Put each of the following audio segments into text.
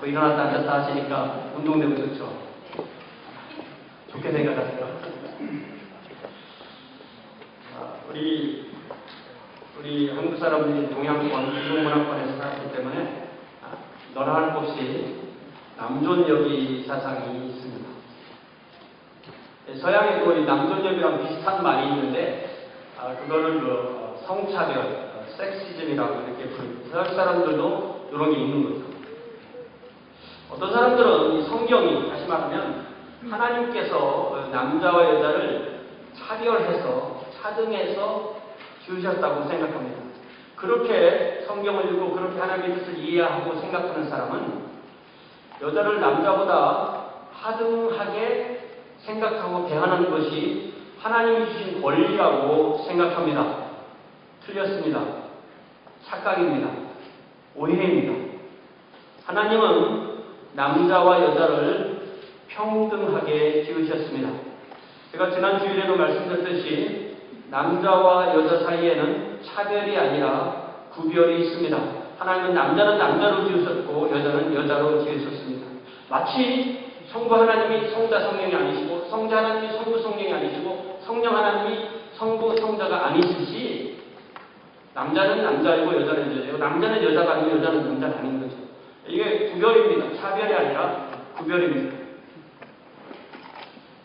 자꾸 일어났다 앉았다 하시니까 운동되고 좋죠. 좋게 생각하세요. 우리 한국 사람들이 동양권, 중국문화권에서 살았기 때문에 너나 할 것 없이 남존여비 사상이 있습니다. 서양에도 이 남존여비랑 비슷한 말이 있는데 그거를 성차별, 섹시즘이라고 이렇게 부릅니다. 서양 사람들도 이런 게 있는 거죠. 어떤 사람들은 이 성경이 다시 말하면 하나님께서 남자와 여자를 차별해서 차등해서 지으셨다고 생각합니다. 그렇게 성경을 읽고 그렇게 하나님의 뜻을 이해하고 생각하는 사람은 여자를 남자보다 하등하게 생각하고 대하는 것이 하나님이 주신 권리라고 생각합니다. 틀렸습니다. 착각입니다. 오해입니다. 하나님은 남자와 여자를 평등하게 지으셨습니다. 제가 지난 주일에도 말씀드렸듯이 남자와 여자 사이에는 차별이 아니라 구별이 있습니다. 하나님은 남자는 남자로 지으셨고 여자는 여자로 지으셨습니다. 마치 성부 하나님이 성자 성령이 아니시고 성자 하나님이 성부 성령이 아니시고 성령 하나님이 성부 성자가 아니시지 남자는 남자이고 여자는 여자이고 남자는 여자가 아니고 여자는 남자가 아닌 거죠. 이게 구별입니다. 차별이 아니라 구별입니다.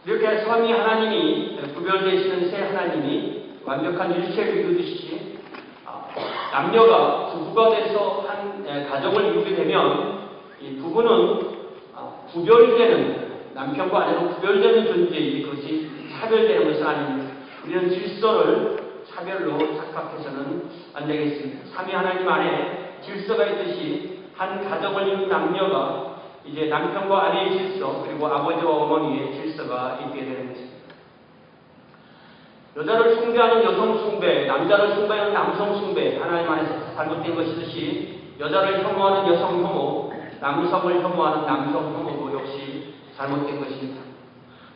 이렇게 삼위 하나님이 구별되시는 세 하나님이 완벽한 일체를 이루듯이 남녀가 부부가 돼서 한 가정을 이루게 되면 이 부부는 구별되는 남편과 아내로 구별되는 존재이지 그것이 차별되는 것은 아닙니다. 우리는 질서를 차별로 착각해서는 안 되겠습니다. 삼위 하나님 안에 질서가 있듯이 한 가정을 이룬 남녀가 이제 남편과 아내의 질서 그리고 아버지와 어머니의 질서가 있게 되는 것입니다. 여자를 숭배하는 여성 숭배, 남자를 숭배하는 남성 숭배, 하나님 안에서 잘못된 것이듯이 여자를 혐오하는 여성 혐오, 남성을 혐오하는 남성 혐오도 역시 잘못된 것입니다.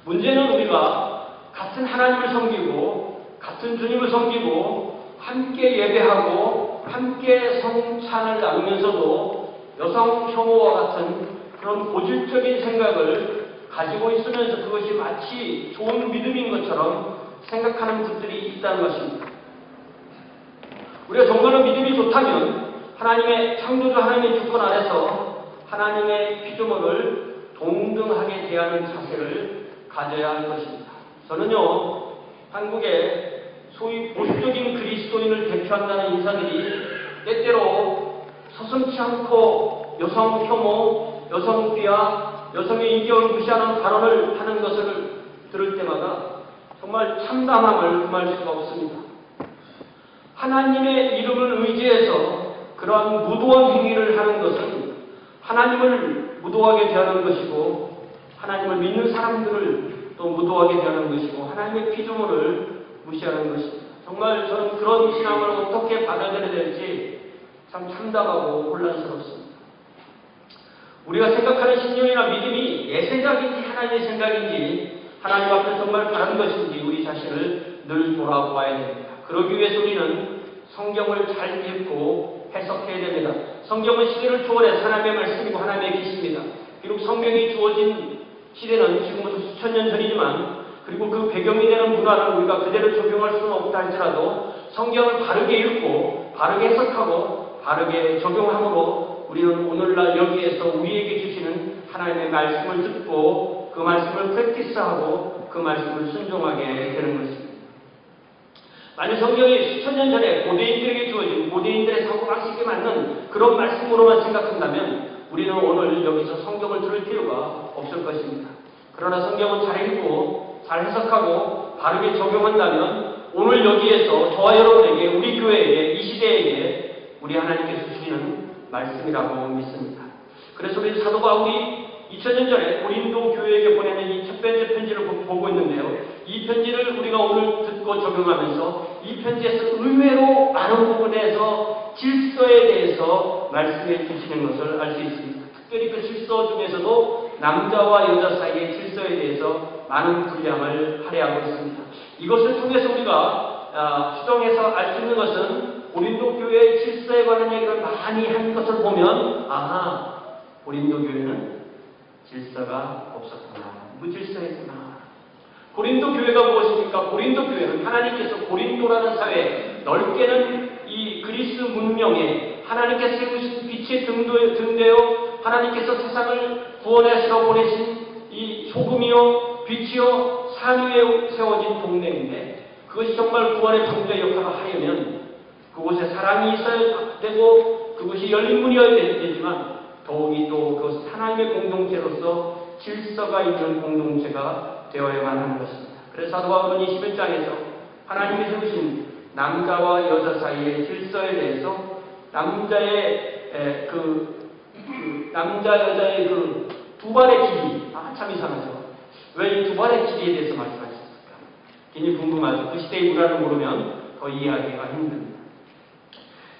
문제는 우리가 같은 하나님을 섬기고 같은 주님을 섬기고 함께 예배하고 함께 성찬을 나누면서도 여성 혐오와 같은 그런 고질적인 생각을 가지고 있으면서 그것이 마치 좋은 믿음인 것처럼 생각하는 분들이 있다는 것입니다. 우리가 정말로 믿음이 좋다면 하나님의 창조주 하나님의 주권 아래서 하나님의 피조물을 동등하게 대하는 자세를 가져야 할 것입니다. 저는요 한국의 소위 보수적인 그리스도인을 대표한다는 인사들이 때때로 서슴지 않고 여성 혐오, 여성 비하, 여성의 인격을 무시하는 발언을 하는 것을 들을 때마다 정말 참담함을 금할 수가 없습니다. 하나님의 이름을 의지해서 그러한 무도한 행위를 하는 것은 하나님을 무도하게 대하는 것이고 하나님을 믿는 사람들을 또 무도하게 대하는 것이고 하나님의 피조물을 무시하는 것입니다. 정말 저는 그런 신앙을 어떻게 받아들여야 될지 참 참담하고 혼란스럽습니다. 우리가 생각하는 신념이나 믿음이 내 생각인지 하나님의 생각인지 하나님 앞에 정말 바른 것인지 우리 자신을 늘 돌아보아야 됩니다. 그러기 위해서 우리는 성경을 잘 읽고 해석해야 됩니다. 성경은 시대를 초월해 하나님의 말씀이고 하나님의 계시입니다. 비록 성경이 주어진 시대는 지금부터 수천 년 전이지만 그리고 그 배경이 되는 문화를 우리가 그대로 적용할 수는 없다 할지라도 성경을 바르게 읽고 바르게 해석하고 바르게 적용함으로 우리는 오늘날 여기에서 우리에게 주시는 하나님의 말씀을 듣고 그 말씀을 프랙티스하고 그 말씀을 순종하게 되는 것입니다. 만약 성경이 수천 년 전에 고대인들에게 주어진 고대인들의 사고방식에 맞는 그런 말씀으로만 생각한다면 우리는 오늘 여기서 성경을 들을 필요가 없을 것입니다. 그러나 성경은 잘 읽고 잘 해석하고 바르게 적용한다면 오늘 여기에서 저와 여러분에게 우리 교회에게 이 시대에게 우리 하나님께서 주시는 말씀이라고 믿습니다. 그래서 우리 사도 바울이 2000년 전에 고린도 교회에게 보내는 이 첫 번째 편지를 보고 있는데요. 이 편지를 우리가 오늘 듣고 적용하면서 이 편지에서 의외로 많은 부분에서 질서에 대해서 말씀해 주시는 것을 알 수 있습니다. 특별히 그 질서 중에서도 남자와 여자 사이의 질서에 대해서 많은 분량을 할애하고 있습니다. 이것을 통해서 우리가 추정해서 알 수 있는 것은 고린도 교회의 질서에 관한 얘기를 많이 한 것을 보면 고린도 교회는 질서가 없었구나. 무질서했구나. 고린도 교회가 무엇입니까? 고린도 교회는 하나님께서 고린도라는 사회, 넓게는 이 그리스 문명에 하나님께서 세우신 빛의 등대요, 하나님께서 세상을 구원하시러 보내신 이 소금이요, 빛이요, 산 위에 세워진 동네인데, 그것이 정말 구원의 방주의 역할을 하려면 그곳에 사랑이 있어야 되고 그것이 열린 문이어야 되지만, 더욱이 또 그것은 하나님의 공동체로서 질서가 있는 공동체가 되어야만 하는 것입니다. 그래서 사도 바울은 21장에서 하나님이 세우신 남자와 여자 사이의 질서에 대해서 남자의 남자 여자의 그 두 발의 길이, 참 이상하죠. 왜 이 두 발의 길이에 대해서 말씀하셨을까? 괜히 궁금하죠. 그 시대의 문화를 모르면 더 이해하기가 힘듭니다.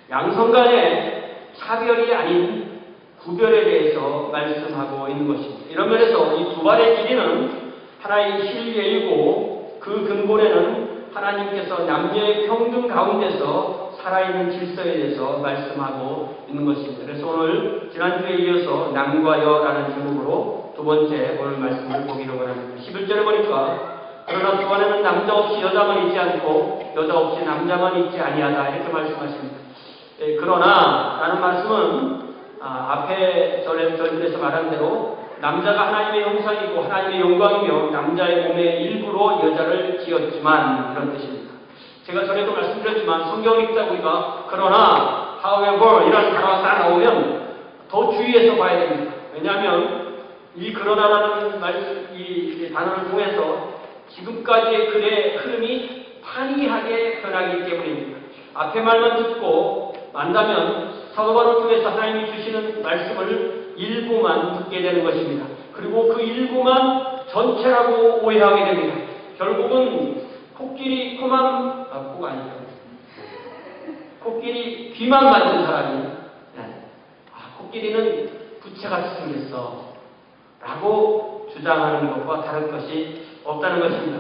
양성 간의 차별이 아닌 구별에 대해서 말씀하고 있는 것입니다. 이런 면에서 이 두 발의 길이는 하나의 실예이고, 그 근본에는 하나님께서 남녀의 평등 가운데서 살아있는 질서에 대해서 말씀하고 있는 것입니다. 그래서 오늘 지난주에 이어서 남과 여라는 제목으로 두 번째 오늘 말씀을 보기로 원합니다. 11절에 보니까 그러나 주 안에는 남자 없이 여자만 있지 않고 여자 없이 남자만 있지 아니하다, 이렇게 말씀하십니다. 그러나 라는 말씀은 앞에 절들에서 말한 대로 남자가 하나님의 형상이고 하나님의 영광이며 남자의 몸의 일부로 여자를 지었지만, 이런 뜻입니다. 제가 전에도 말씀드렸지만 성경을 읽다 보니까 그러나, however 이라는 단어가 딱 나오면 더 주의해서 봐야 됩니다. 왜냐하면 이 그러나라는 이 단어를 통해서 지금까지의 글의 흐름이 판이하게 변하기 때문입니다. 앞에 말만 듣고 만다면 사도 바울을 통해서 하나님이 주시는 말씀을 일부만 듣게 되는 것입니다. 그리고 그 일부만 전체라고 오해하게 됩니다. 결국은 코끼리 코만, 코가 아니죠. 코끼리 귀만 만든 사람이, 코끼리는 부채같이 생겼어 라고 주장하는 것과 다른 것이 없다는 것입니다.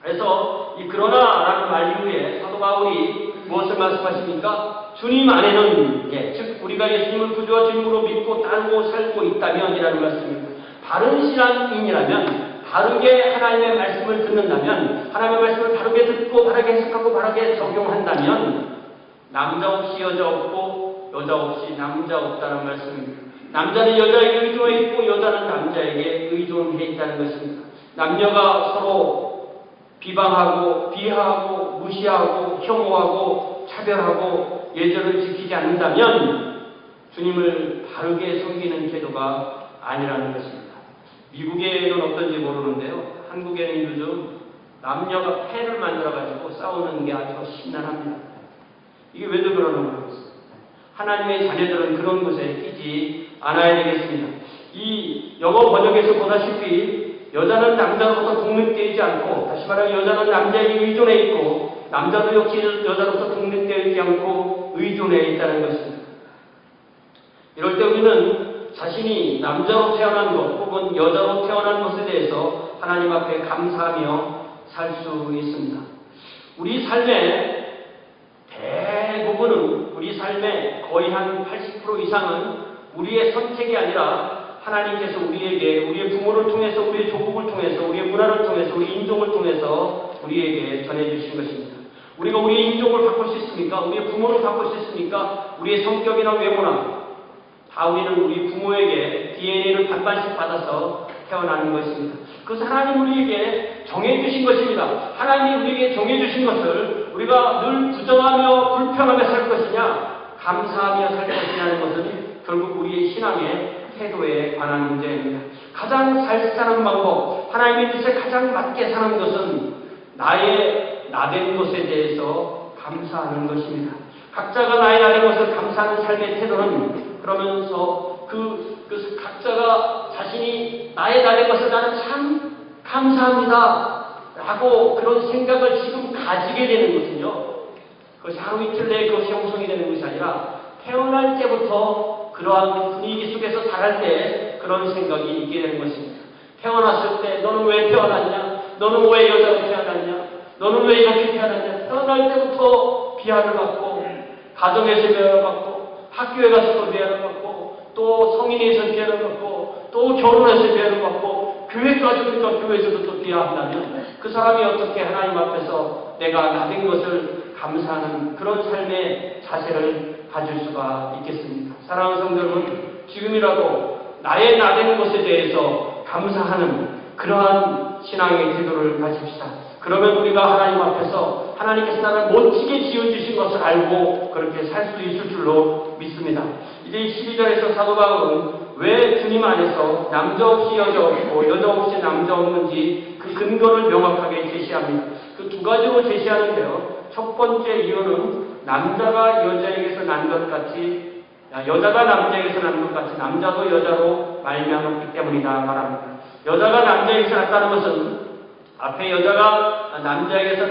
그래서 이 그러나라는 말 이후에 사도 바울이 무엇을 말씀하십니까? 주님 안에는, 즉 우리가 예수님을 구주와 주님으로 믿고 따르고 살고 있다면 이라는 말씀입니다. 바른 신앙인이라면, 바르게 하나님의 말씀을 듣는다면, 하나님의 말씀을 바르게 듣고 바르게 해석하고 바르게 적용한다면 남자 없이 여자 없고 여자 없이 남자 없다는 말씀입니다. 남자는 여자에게 의존해 있고 여자는 남자에게 의존해 있다는 것입니다. 남녀가 서로 비방하고 비하하고 무시하고 혐오하고 차별하고 예절을 지키지 않는다면 주님을 바르게 섬기는 태도가 아니라는 것입니다. 미국에는 어떤지 모르는데요, 한국에는 요즘 남녀가 패를 만들어가지고 싸우는 게 아주 신난합니다. 이게 왜들 그러는 모르겠어요. 하나님의 자녀들은 그런 것에 끼지 않아야 되겠습니다. 이 영어 번역에서 보다시피 여자는 남자로부터 독립되지 않고, 다시 말하면 여자는 남자에게 의존해 있고 남자도 역시 여자로부터 독립되지 않고 의존해 있다는 것입니다. 이럴 때 우리는 자신이 남자로 태어난 것 혹은 여자로 태어난 것에 대해서 하나님 앞에 감사하며 살 수 있습니다. 우리 삶의 대부분은, 우리 삶의 거의 한 80% 이상은 우리의 선택이 아니라 하나님께서 우리에게, 우리의 부모를 통해서, 우리의 조국을 통해서, 우리의 문화를 통해서, 우리 인종을 통해서 우리에게 전해주신 것입니다. 우리가 우리의 인종을 바꿀 수 있습니까? 우리의 부모를 바꿀 수 있습니까? 우리의 성격이나 외모나 다 우리는 우리 부모에게 DNA를 반반씩 받아서 태어나는 것입니다. 그것은 하나님 우리에게 정해주신 것입니다. 하나님이 우리에게 정해주신 것을 우리가 늘 부정하며 불평하며 살 것이냐, 감사하며 살 것이냐는 것은 결국 우리의 신앙의 태도에 관한 문제입니다. 가장 잘 사는 방법, 하나님의 뜻에 가장 맞게 사는 것은 나의 나된 것에 대해서 감사하는 것입니다. 각자가 나의 나된 것을 감사하는 삶의 태도는, 그러면서 그 각자가 자신이 나의 나된 것을 나는 참 감사합니다 라고 그런 생각을 지금 가지게 되는 것은요, 그것이 하루 이틀 내에 그것이 형성이 되는 것이 아니라 태어날 때부터 그러한 분위기 속에서 자랄 때 그런 생각이 있게 되는 것입니다. 태어났을 때 너는 왜 태어났냐? 너는 왜 여자로 태어났냐? 너는 왜 이렇게 태어났냐? 태어날 때부터 비하를 받고, 가정에서 비하를 받고, 학교에 가서도 비하를 받고, 또 성인에서 비하는 것 같고, 또 결혼해서 비하는 것 같고, 교회까지도 또 교회에서도 또 비하한다면 그 사람이 어떻게 하나님 앞에서 내가 나된 것을 감사하는 그런 삶의 자세를 가질 수가 있겠습니까? 사랑하는 성도 여러분, 지금이라도 나의 나된 것에 대해서 감사하는 그러한 신앙의 태도를 가집시다. 그러면 우리가 하나님 앞에서 하나님께서 나를 멋지게 지어주신 것을 알고 그렇게 살 수 있을 줄로 믿습니다. 이제 12절에서 사도 바울은 왜 주님 안에서 남자 없이 여자 없고 여자 없이 남자 없는지 그 근거를 명확하게 제시합니다. 그 두 가지로 제시하는데요. 첫 번째 이유는 남자가 여자에게서 난 것 같이, 여자가 남자에게서 난 것 같이 남자도 여자로 말미암았기 때문이다 말합니다. 여자가 남자에게서 났다는 것은 앞에 여자가 남자에게서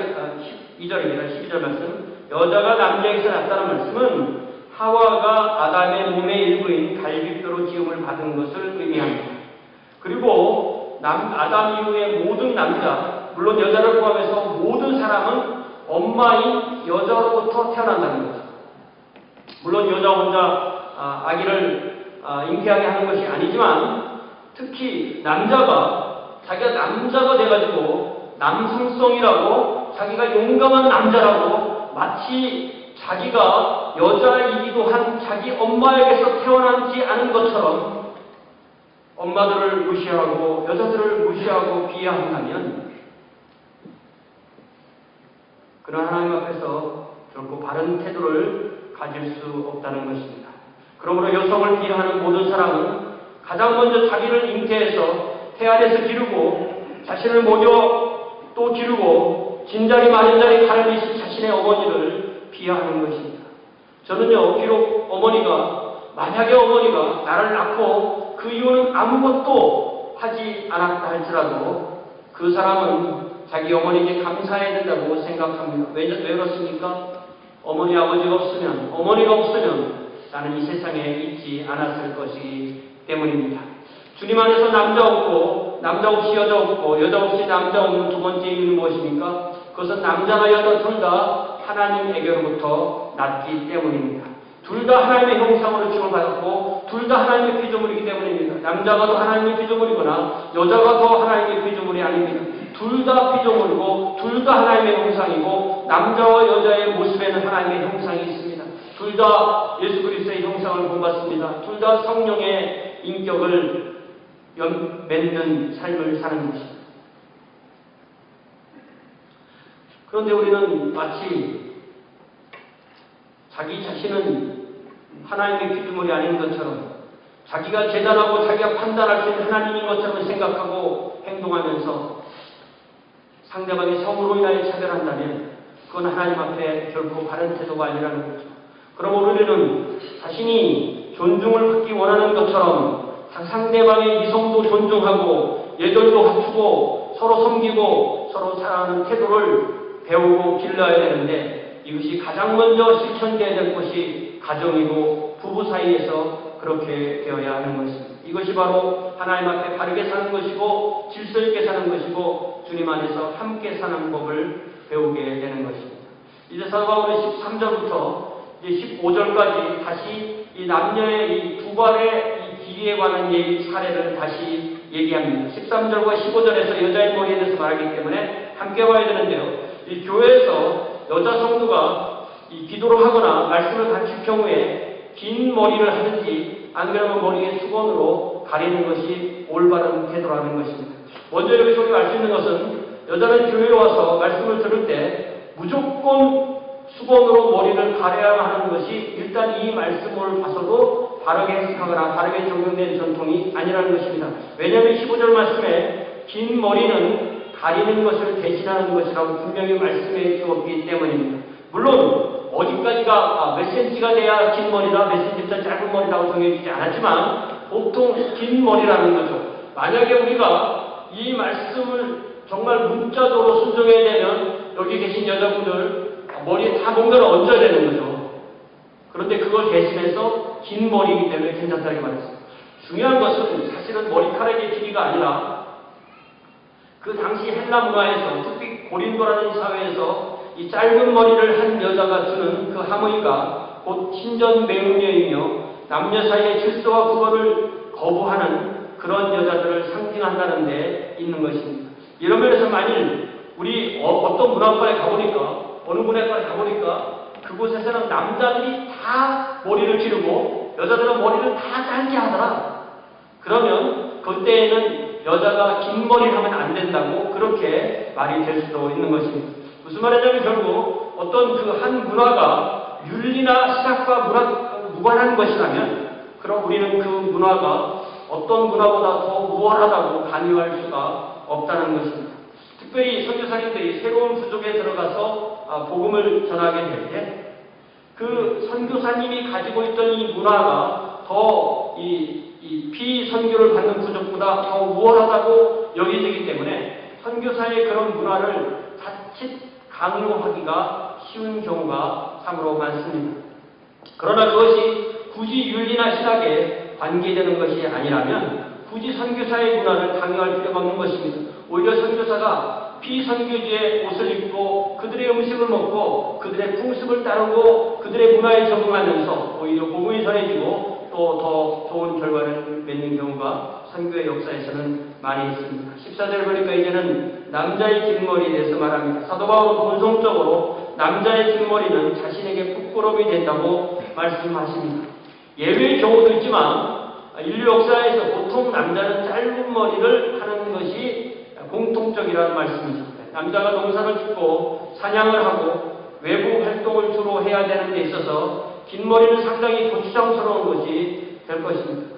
12절입니다. 12절 말씀. 여자가 남자에게서 났다는 말씀은 하와가 아담의 몸의 일부인 갈비뼈로 지음을 받은 것을 의미합니다. 그리고 아담 이후의 모든 남자, 물론 여자를 포함해서 모든 사람은 엄마인 여자로부터 태어난다는 거죠. 물론 여자 혼자 아기를 잉태하게 하는 것이 아니지만 특히 남자가 자기가 남자가 돼가지고 남성성이라고 자기가 용감한 남자라고 마치 자기가 여자이기도 한 자기 엄마에게서 태어나지 않은 것처럼 엄마들을 무시하고 여자들을 무시하고 비하한다면 그런 하나님 앞에서 결코 바른 태도를 가질 수 없다는 것입니다. 그러므로 여성을 비하하는 모든 사람은 가장 먼저 자기를 잉태해서 태 안에서 기르고 자신을 모여 또 기르고 진자리 마른자리 가르미신 자신의 어머니를 비하하는 것입니다. 저는요, 비록 만약에 어머니가 나를 낳고 그 이후는 아무것도 하지 않았다 할지라도 그 사람은 자기 어머니에게 감사해야 된다고 생각합니다. 왜 그렇습니까? 어머니가 없으면 나는 이 세상에 있지 않았을 것이기 때문입니다. 주님 안에서 남자 없고 남자 없이 여자 없고 여자 없이 남자 없는 두 번째 이유는 무엇입니까? 그것은 남자나 여자 둘 다 하나님에게로부터 났기 때문입니다. 둘 다 하나님의 형상으로 지음을 받았고 둘 다 하나님의 피조물이기 때문입니다. 남자가 더 하나님의 피조물이거나 여자가 더 하나님의 피조물이 아닙니다. 둘 다 피조물이고 둘 다 하나님의 형상이고 남자와 여자의 모습에는 하나님의 형상이 있습니다. 둘 다 예수 그리스도의 형상을 본받습니다. 둘 다 성령의 인격을 맺는 삶을 사는 것입니다. 그런데 우리는 마치 자기 자신은 하나님의 피조물이 아닌 것처럼 자기가 재단하고 자기가 판단할 수 있는 하나님인 것처럼 생각하고 행동하면서 상대방의 성으로 인하여 차별한다면 그건 하나님 앞에 결코 바른 태도가 아니라는 거죠. 그러므로 우리는 자신이 존중을 받기 원하는 것처럼 상대방의 이성도 존중하고 예절도 갖추고 서로 섬기고 서로 사랑하는 태도를 배우고 길러야 되는데 이것이 가장 먼저 실천되어야 될 것이 가정이고 부부 사이에서 그렇게 되어야 하는 것입니다. 이것이 바로 하나님 앞에 바르게 사는 것이고 질서 있게 사는 것이고 주님 안에서 함께 사는 법을 배우게 되는 것입니다. 이제 사도 바울이 13절부터 이제 15절까지 다시 이 남녀의 이 두 발의 이 길이에 관한 사례를 다시 얘기합니다. 13절과 15절에서 여자의 머리에 대해서 말하기 때문에 함께 봐야 되는데요. 이 교회에서 여자 성도가 이 기도를 하거나 말씀을 가르칠 경우에 긴 머리를 하든지 안 그러면 머리에 수건으로 가리는 것이 올바른 태도라는 것입니다. 먼저 여기서 우리가 알 수 있는 것은 여자는 교회에 와서 말씀을 들을 때 무조건 수건으로 머리를 가려야 하는 것이 일단 이 말씀을 봐서도 바르게 해석하거나 바르게 적용된 전통이 아니라는 것입니다. 왜냐하면 15절 말씀에 긴 머리는 가리는 것을 대신하는 것이라고 분명히 말씀해 주었기 때문입니다. 물론 어디까지가 몇 센치가 돼야 긴 머리다, 몇 센치가 짧은 머리라고 정해주지 않았지만 보통 긴 머리라는 거죠. 만약에 우리가 이 말씀을 정말 문자적으로 순종해야 되면 여기 계신 여자분들 머리에 다 뭔가를 얹어야 되는 거죠. 그런데 그걸 대신해서 긴 머리이기 때문에 괜찮다고 말했어요. 중요한 것은 사실은 머리카락의 길이가 아니라 그 당시 헬라 문화에서 특히 고린도라는 사회에서 이 짧은 머리를 한 여자가 주는 그 하모니가 곧 신전 매운녀이며 남녀 사이의 질서와 구분을 거부하는 그런 여자들을 상징한다는 데 있는 것입니다. 이런 면에서 만일 우리 어떤 문화과에 가보니까, 어느 문화과에 가보니까 그곳에서는 남자들이 다 머리를 기르고 여자들은 머리를 다 짧게 하더라. 그러면 그때에는 여자가 긴 머리를 하면 안 된다고 그렇게 말이 될 수도 있는 것입니다. 무슨 말이냐면 결국 어떤 그 한 문화가 윤리나 시각과 무관한 것이라면 그럼 우리는 그 문화가 어떤 문화보다 더 우월하다고 강요할 수가 없다는 것입니다. 특별히 선교사님들이 새로운 부족에 들어가서 복음을 전하게 될 때 그 선교사님이 가지고 있던 이 문화가 더 이 비선교를 받는 부족보다 더 우월하다고 여겨지기 때문에 선교사의 그런 문화를 자칫 강요하기가 쉬운 경우가 참으로 많습니다. 그러나 그것이 굳이 윤리나 신학에 관계되는 것이 아니라면 굳이 선교사의 문화를 강요할 필요가 없는 것입니다. 오히려 선교사가 비선교지의 옷을 입고 그들의 음식을 먹고 그들의 풍습을 따르고 그들의 문화에 적응하면서 오히려 복음이 전해지고 또 더 좋은 결과를 맺는 경우가 선교의 역사에서는 많이 있습니다. 14절을 보니까 이제는 남자의 긴 머리에 대해서 말합니다. 사도 바울은 본성적으로 남자의 긴 머리는 자신에게 부끄러움이 된다고 말씀하십니다. 예외의 경우도 있지만 인류 역사에서 보통 남자는 짧은 머리를 하는 것이 공통적이라는 말씀이죠. 남자가 농사를 짓고 사냥을 하고 외부 활동을 주로 해야 되는 데 있어서 긴 머리는 상당히 고추장스러운 것이 될 것입니다.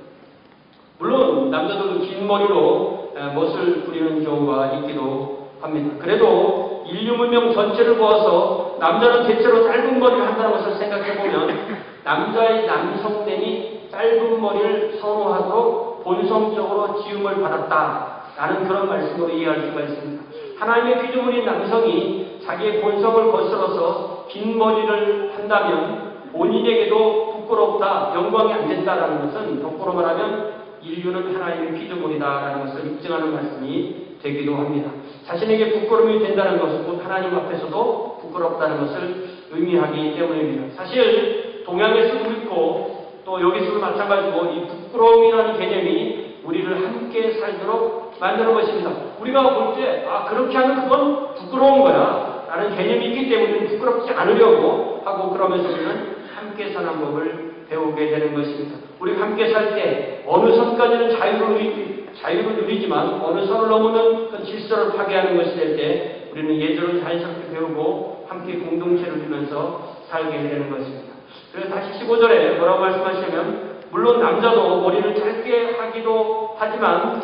물론 남자들도 긴 머리로 멋을 부리는 경우가 있기도 합니다. 그래도 인류 문명 전체를 보아서 남자는 대체로 짧은 머리를 한다는 것을 생각해보면 남자의 남성됨이 짧은 머리를 선호하도록 본성적으로 지음을 받았다라는 그런 말씀으로 이해할 수가 있습니다. 하나님의 피조물인 남성이 자기의 본성을 거스러서 긴 머리를 한다면 본인에게도 부끄럽다, 영광이 안 된다라는 것은 거꾸로 말하면 인류는 하나님의 피조물이다라는 것을 입증하는 말씀이 되기도 합니다. 자신에게 부끄러움이 된다는 것은 곧 하나님 앞에서도 부끄럽다는 것을 의미하기 때문입니다. 사실 동양에서도 있고 또 여기서도 마찬가지고 이 부끄러움이라는 개념이 우리를 함께 살도록 만드는 것입니다. 우리가 볼 때 그렇게 하면 그건 부끄러운 거야 라는 개념이 있기 때문에 부끄럽지 않으려고 하고 그러면서 우리는 함께 사는 법을 배우게 되는 것입니다. 우리가 함께 살 때 어느 선까지는 자유를 누리지만 어느 선을 넘으면 그 질서를 파괴하는 것이 될 때 우리는 예절을 자연스럽게 배우고 함께 공동체를 두면서 살게 되는 것입니다. 그래서 다시 15절에 뭐라고 말씀하시냐면 물론 남자도 머리를 짧게 하기도 하지만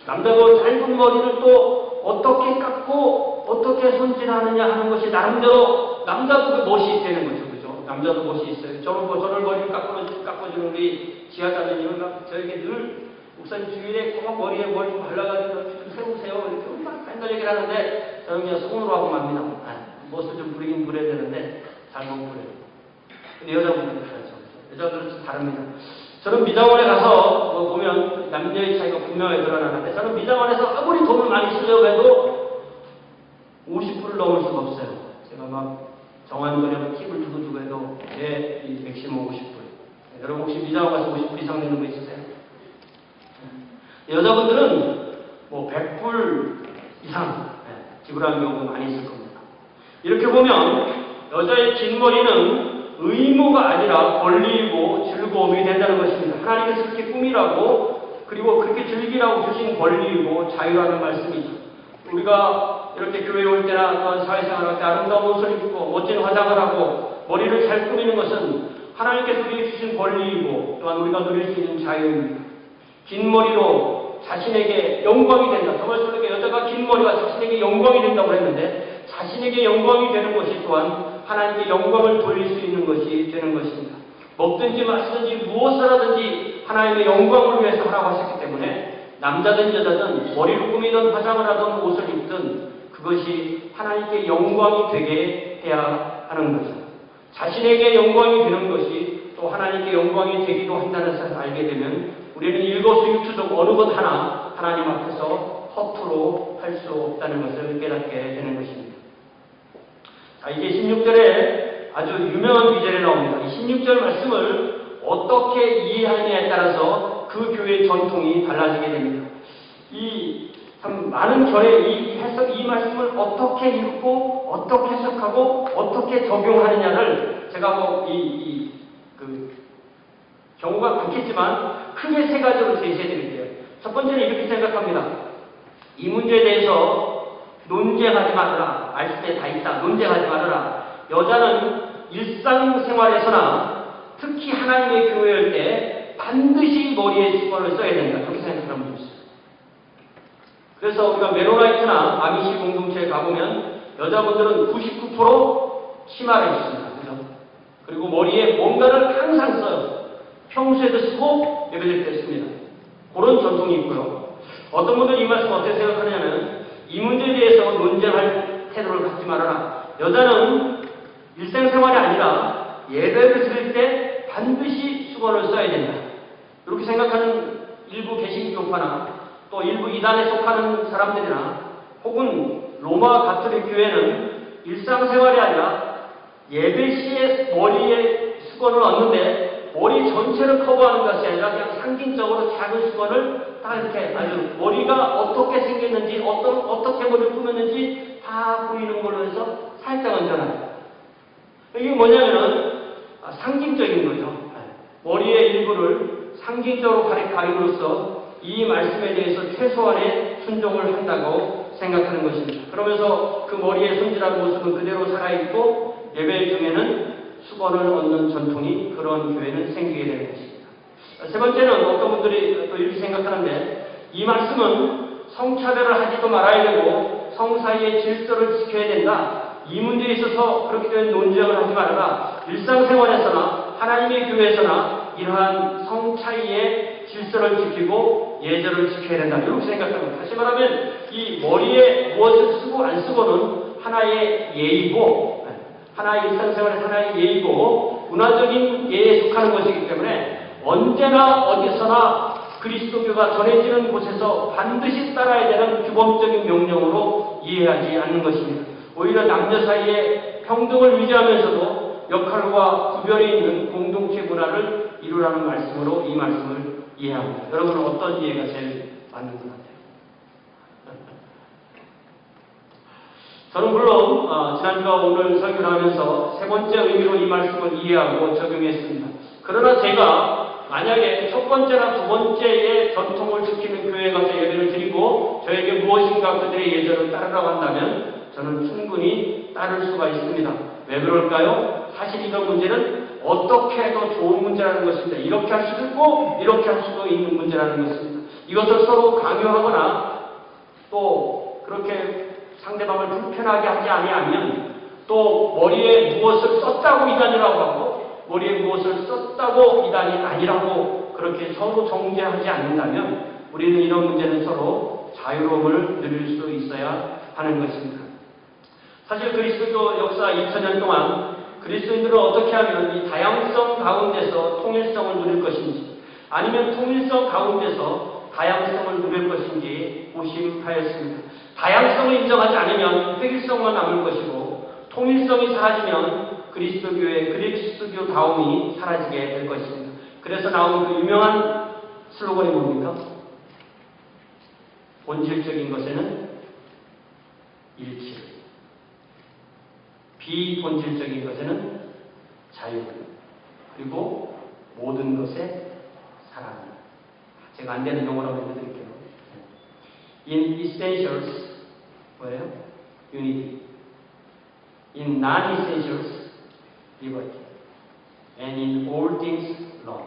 남자도 짧은 머리를 또 어떻게 깎고 어떻게 손질하느냐 하는 것이 나름대로 남자도 그 멋이 되는 거죠. 그죠? 남자도 멋이 있어요. 저를 머리를 깎아주는 우리 지하자매님은 저에게 늘 목사님 주일에 꼭 머리에 뭘 좀 발라가지고 좀 세우세요. 이렇게 막 맨날 얘기를 하는데 저는 그냥 손으로 하고 맙니다. 멋을 좀 부리긴 부려야 되는데 잘 못 부려요. 근데 여자분들은 다르죠. 여자분들은 좀 다릅니다. 저는 미장원에 가서 보면 남녀의 차이가 분명히 드러나는데 저는 미장원에서 아무리 돈을 많이 쓰려고 해도 50불을 넘을 수가 없어요. 제가 막 정한거리하고 팁을 주고 해도 제 맥시멈 50불. 여러분 혹시 미장원 가서 50불 이상 내는 거 있으세요? 여자분들은 뭐 100불 이상 지불하는 경우가 많이 있을 겁니다. 이렇게 보면 여자의 긴 머리는 의무가 아니라 권리이고 즐거움이 된다는 것입니다. 하나님께서 그렇게 꿈이라고 그리고 그렇게 즐기라고 주신 권리이고 자유라는 말씀이죠. 우리가 이렇게 교회에 올 때나 어떤 사회생활 할 때 아름다운 옷을 입고 멋진 화장을 하고 머리를 잘 꾸미는 것은 하나님께서 우리에게 주신 권리이고 또한 우리가 누릴 수 있는 자유입니다. 긴 머리로 자신에게 영광이 된다. 정말 저렇게 여자가 긴 머리가 자신에게 영광이 된다고 했는데 자신에게 영광이 되는 것이 또한 하나님께 영광을 돌릴 수 있는 것이 되는 것입니다. 먹든지 마시든지 무엇을 하든지 하나님의 영광을 위해서 하라고 하셨기 때문에 남자든 여자든 머리를 꾸미든 화장을 하든 옷을 입든 그것이 하나님께 영광이 되게 해야 하는 거죠. 자신에게 영광이 되는 것이 또 하나님께 영광이 되기도 한다는 사실을 알게 되면 우리는 일거수일투족 어느 것 하나 하나님 앞에서 허투루 할 수 없다는 것을 깨닫게 되는 것입니다. 자, 이제 16절에 아주 유명한 구절이 나옵니다. 이 16절 말씀을 어떻게 이해하느냐에 따라서 그 교회의 전통이 달라지게 됩니다. 참 많은 결에 이 말씀을 어떻게 읽고 어떻게 해석하고 어떻게 적용하느냐를 제가 경우가 많겠지만 크게 세 가지로 제시해 드릴게요. 첫 번째는 이렇게 생각합니다. 이 문제에 대해서 논쟁하지 말아라. 알 때 다 있다. 논쟁하지 말아라. 여자는 일상생활에서나 특히 하나님의 교회일 때 반드시 머리에 수건을 써야 된다. 그렇게 생각하는 분이 있어요. 그래서 우리가 메로나이트나 아미시 공동체에 가보면 여자분들은 99% 치마를 입습니다. 그죠? 그리고 머리에 뭔가를 항상 써요. 평소에도 쓰고 예배드릴 때 씁니다. 그런 전통이 있고요. 어떤 분들이 이 말씀 어떻게 생각하냐면 이 문제에 대해서 논쟁할 태도를 갖지 말아라. 여자는 일상생활이 아니라 예배를 드릴 때 반드시 수건을 써야 된다. 이렇게 생각하는 일부 개신교파나 또 일부 이단에 속하는 사람들이나 혹은 로마 가톨릭 교회는 일상생활이 아니라 예배 시에 머리에 수건을 얹는데 머리 전체를 커버하는 것이 아니라 그냥 상징적으로 작은 수건을 딱 이렇게 아주 머리가 어떻게 생겼는지 어떻게 머리를 꾸몄는지 다 보이는 걸로 해서 살짝 얹어놔요. 이게 뭐냐면은 상징적인 거죠. 머리의 일부를 상징적으로 가림으로써 이 말씀에 대해서 최소한의 순종을 한다고 생각하는 것입니다. 그러면서 그 머리의 손질한 모습은 그대로 살아있고 예배 중에는 수건을 얹는 전통이 그런 교회는 생기게 되는 것입니다. 세 번째는 어떤 분들이 또 이렇게 생각하는데 이 말씀은 성차별을 하지도 말아야 되고 성 사이의 질서를 지켜야 된다. 이 문제에 있어서 그렇게 된 논쟁을 하지 말아라. 일상생활에서나 하나님의 교회에서나 이러한 성 차이의 질서를 지키고 예절을 지켜야 된다. 이렇게 생각합니다. 다시 말하면 이 머리에 무엇을 쓰고 안 쓰고는 하나의 예의고 하나의 일상생활의 하나의 예의고 문화적인 예에 속하는 것이기 때문에 언제나 어디서나 그리스도교가 전해지는 곳에서 반드시 따라야 되는 규범적인 명령으로 이해하지 않는 것입니다. 오히려 남녀 사이의 평등을 유지하면서도 역할과 구별이 있는 공동체 문화를 이루라는 말씀으로 이 말씀을 이해합니다. 여러분은 어떤 이해가 제일 맞는 것 같아요? 저는 물론 지난주와 오늘 설교를 하면서 세 번째 의미로 이 말씀을 이해하고 적용했습니다. 그러나 제가 만약에 첫 번째나 두 번째의 전통을 지키는 교회에 가서 예배를 드리고 저에게 무엇인가 그들의 예절을 따르라고 한다면 저는 충분히 따를 수가 있습니다. 왜 그럴까요? 사실 이런 문제는 어떻게 해도 좋은 문제라는 것입니다. 이렇게 할 수도 있고 이렇게 할 수도 있는 문제라는 것입니다. 이것을 서로 강요하거나 또 그렇게 상대방을 불편하게 하지 아니하면 또 머리에 무엇을 썼다고 이단이라고 하고 머리에 무엇을 썼다고 이단이 아니라고 그렇게 서로 정죄하지 않는다면 우리는 이런 문제는 서로 자유로움을 누릴 수 있어야 하는 것입니다. 사실 그리스도 역사 2000년 동안 그리스도인들은 어떻게 하면 이 다양성 가운데서 통일성을 누릴 것인지 아니면 통일성 가운데서 다양성을 누릴 것인지 고심하였습니다. 다양성을 인정하지 않으면 획일성만 남을 것이고 통일성이 사라지면 그리스도교다움이 사라지게 될 것입니다. 그래서 나온 그 유명한 슬로건이 뭡니까? 본질적인 것에는 일치, 비본질적인 것에는 자유, 그리고 모든 것에 사랑. 제가 안 되는 용어라고 해드릴게요. In essentials, 뭐예요? Unity. In non-essentials, liberty. And in all things, love.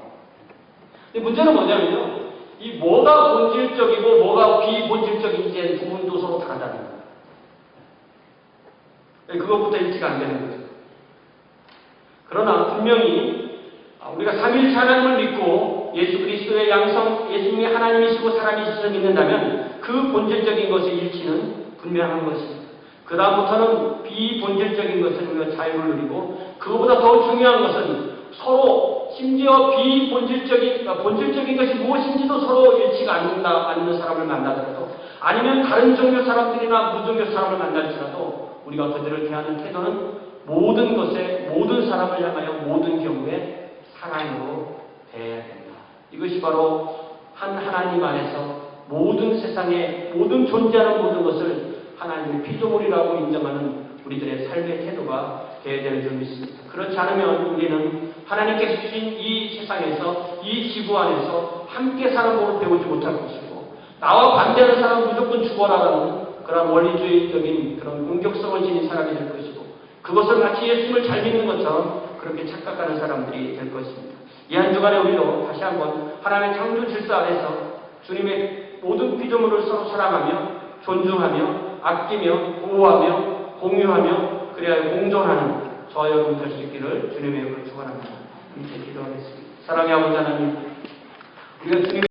근데 문제는 뭐냐면요. 이 뭐가 본질적이고 뭐가 비본질적인지의 부분도 서로 다르다는 거예요. 그것부터 일치가 안 되는 거죠. 그러나 분명히 우리가 삼위일체 하나님을 믿고 예수 그리스도의 양성, 예수님이 하나님이시고 사람이시고 믿는다면 그 본질적인 것의 일치는 분명한 것입니다. 그 다음부터는 비본질적인 것은 우리가 자유를 누리고 그것보다 더 중요한 것은 서로 심지어 본질적인 것이 무엇인지도 서로 일치가 않는 사람을 만나더라도 아니면 다른 종교 사람들이나 무종교 사람을 만날지라도 우리가 그들을 대하는 태도는 모든 것에 모든 사람을 향하여 모든 경우에 사랑으로 대해야 된다. 이것이 바로 한 하나님 안에서 모든 세상에 모든 존재하는 모든 것을 하나님의 피조물이라고 인정하는 우리들의 삶의 태도가 되어야 되는 줄 믿습니다. 그렇지 않으면 우리는 하나님께서 주신 이 세상에서 이 지구 안에서 함께 사는 법을 배우지 못할 것이고 나와 반대하는 사람은 무조건 죽어라라는 그런 원리주의적인 그런 공격성을 지닌 사람이 될 것이고 그것을 마치 예수님을 잘 믿는 것처럼 그렇게 착각하는 사람들이 될 것입니다. 이 한 주간에 우리도 다시 한번 하나님의 창조 질서 안에서 주님의 모든 피조물을 서로 사랑하며 존중하며 아끼며 보호하며 공유하며 그래야 공존하는 저와 여러분 될 수 있기를 주님의 이름으로 축원합니다. 이제 기도하겠습니다. 사랑의 아버지 하나님, 우리가 주님